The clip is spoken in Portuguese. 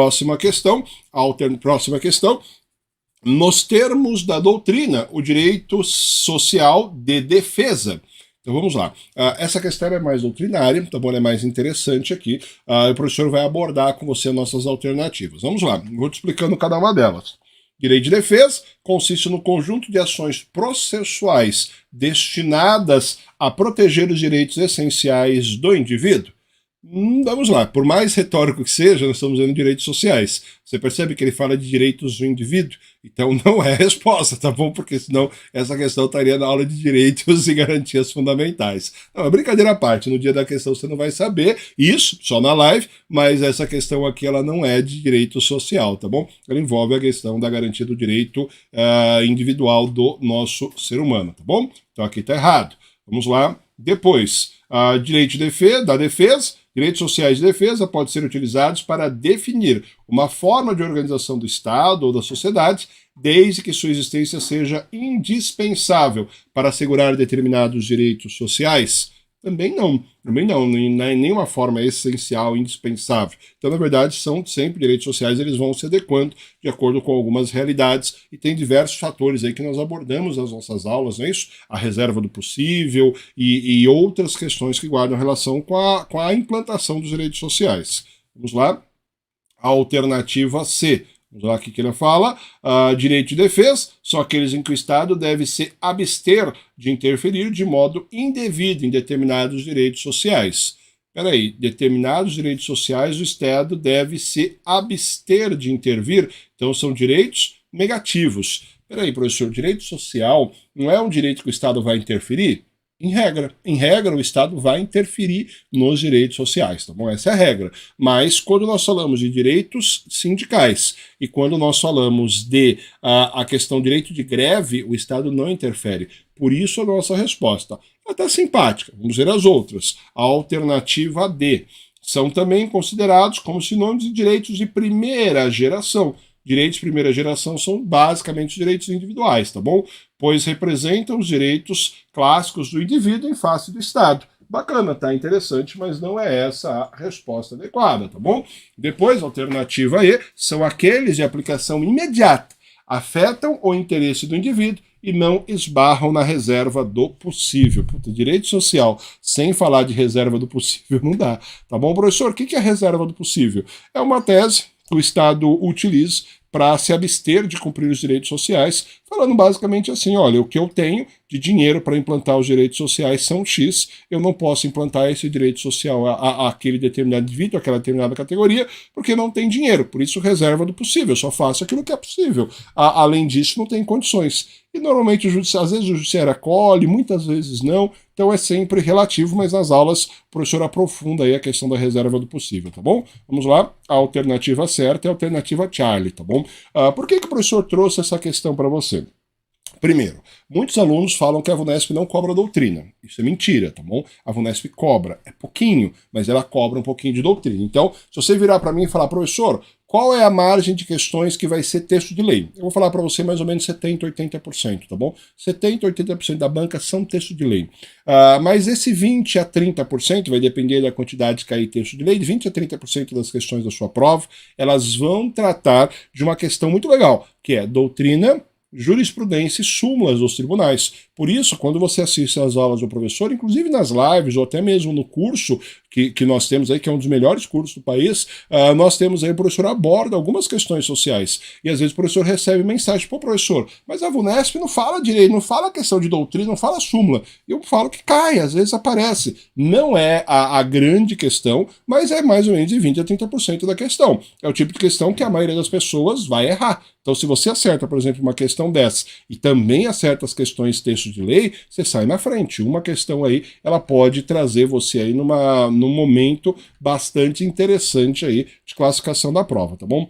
Próxima questão. Nos termos da doutrina, o direito social de defesa. Então vamos lá. Essa questão é mais doutrinária, tá bom? Ela é mais interessante aqui. O professor vai abordar com você nossas alternativas. Vamos lá, vou te explicando cada uma delas. Direito de defesa consiste no conjunto de ações processuais destinadas a proteger os direitos essenciais do indivíduo. Vamos lá, por mais retórico que seja, nós estamos vendo direitos sociais. Você percebe que ele fala de direitos do indivíduo? Então não é a resposta, tá bom? Porque senão essa questão estaria na aula de direitos e garantias fundamentais. Não, é brincadeira à parte, no dia da questão você não vai saber isso, só na live, mas essa questão aqui ela não é de direito social, tá bom? Ela envolve a questão da garantia do direito individual do nosso ser humano, tá bom? Então aqui tá errado. Vamos lá. Depois, direito da defesa. Direitos sociais de defesa podem ser utilizados para definir uma forma de organização do Estado ou da sociedade, desde que sua existência seja indispensável para assegurar determinados direitos sociais. Também não, nenhuma forma essencial, indispensável. Então, na verdade, são sempre direitos sociais, eles vão se adequando de acordo com algumas realidades e tem diversos fatores aí que nós abordamos nas nossas aulas, não é isso? A reserva do possível e outras questões que guardam relação com a implantação dos direitos sociais. Vamos lá? A alternativa C. Vamos lá o que ele fala. Direito de defesa são aqueles em que o Estado deve se abster de interferir de modo indevido em determinados direitos sociais. Peraí, determinados direitos sociais o Estado deve se abster de intervir, então são direitos negativos. Peraí, professor, direito social não é um direito que o Estado vai interferir? Em regra, o Estado vai interferir nos direitos sociais, tá bom? Essa é a regra. Mas quando nós falamos de direitos sindicais e quando nós falamos de a questão do direito de greve, o Estado não interfere. Por isso a nossa resposta é até simpática. Vamos ver as outras. A alternativa D. São também considerados como sinônimos de direitos de primeira geração. Direitos de primeira geração são basicamente os direitos individuais, tá bom? Pois representam os direitos clássicos do indivíduo em face do Estado. Bacana, tá? Interessante, mas não é essa a resposta adequada, tá bom? Depois, a alternativa E, são aqueles de aplicação imediata, afetam o interesse do indivíduo e não esbarram na reserva do possível. Puta, direito social, sem falar de reserva do possível, não dá. Tá bom, professor? O que é a reserva do possível? É uma tese que o Estado utiliza para se abster de cumprir os direitos sociais, falando basicamente assim, olha, o que eu tenho de dinheiro para implantar os direitos sociais são X, eu não posso implantar esse direito social àquele determinado indivíduo, àquela determinada categoria, porque não tem dinheiro, por isso reserva do possível, eu só faço aquilo que é possível. Além disso, não tem condições. E normalmente, às vezes o judiciário acolhe, muitas vezes não, então é sempre relativo, mas nas aulas o professor aprofunda aí a questão da reserva do possível, tá bom? Vamos lá, a alternativa certa é a alternativa Charlie, tá bom? Por que o professor trouxe essa questão para você? Primeiro, muitos alunos falam que a VUNESP não cobra doutrina. Isso é mentira, tá bom? A VUNESP cobra, é pouquinho, mas ela cobra um pouquinho de doutrina. Então, se você virar para mim e falar, professor, qual é a margem de questões que vai ser texto de lei? Eu vou falar para você mais ou menos 70%, 80%, tá bom? 70%, 80% da banca são texto de lei. Mas esse 20% a 30%, vai depender da quantidade de cair texto de lei, de 20% a 30% das questões da sua prova, elas vão tratar de uma questão muito legal, que é doutrina, jurisprudência e súmulas dos tribunais. Por isso, quando você assiste às aulas do professor, inclusive nas lives ou até mesmo no curso que nós temos aí, que é um dos melhores cursos do país, nós temos aí, o professor aborda algumas questões sociais. E às vezes o professor recebe mensagem, pô, professor, mas a VUNESP não fala direito, não fala questão de doutrina, não fala súmula. Eu falo que cai, às vezes aparece. Não é a grande questão, mas é mais ou menos de 20% a 30% da questão. É o tipo de questão que a maioria das pessoas vai errar. Então, se você acerta, por exemplo, uma questão dessa e também acerta as questões texto de lei, você sai na frente. Uma questão aí, ela pode trazer você aí num momento bastante interessante aí de classificação da prova, tá bom?